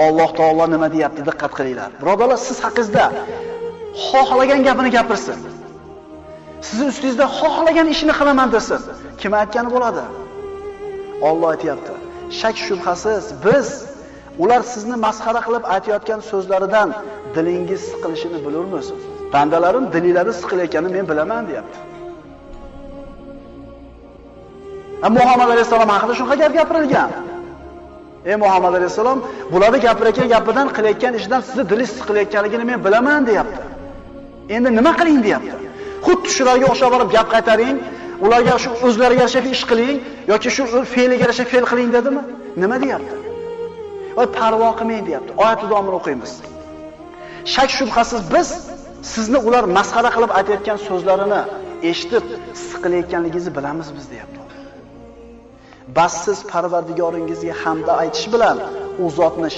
Alloh taolo nima deyapti? Diqqat qilinglar. Birodarlar, siz haqingizda xohlagan gapini gapirsin. Sizning ustingizda xohlagan ishini qilaman desin. Kim aytgani bo'ladi? Alloh aytayapti. Shak shubhasiz biz ular sizni masxara qilib aytayotgan so'zlaridan dilingiz siqilishini bilurmiz. Bandalarim dillari siqilayotganini men bilaman, deyapti. Muhammad alayhisalom haqida shunaqa gap gapirilgan. Ey Muhammad alayhisalom, bularni gapirayotgan gapidan qilayotgan ishidan sizni dilingiz siqilayotganligini men bilaman, deyapti. Endi nima qiling, deyapti. Xuddi shularga o'xshab borib gap qaytaring, ularga shu o'zlariga yarasha ish qiling yoki shu fe'liga yarasha fe'l qiling dedimi? Nima deyapti? Voy parvo qilmang, deyapti. Oyat davomini o'qiymiz. Shak shubhasiz biz sizni ular masxara qilib aytayotgan so'zlarini eshitib siqilayotganligingizni bilamiz biz, deyapti. Bas siz Parvardigoringizga hamda aytish bilan u zotni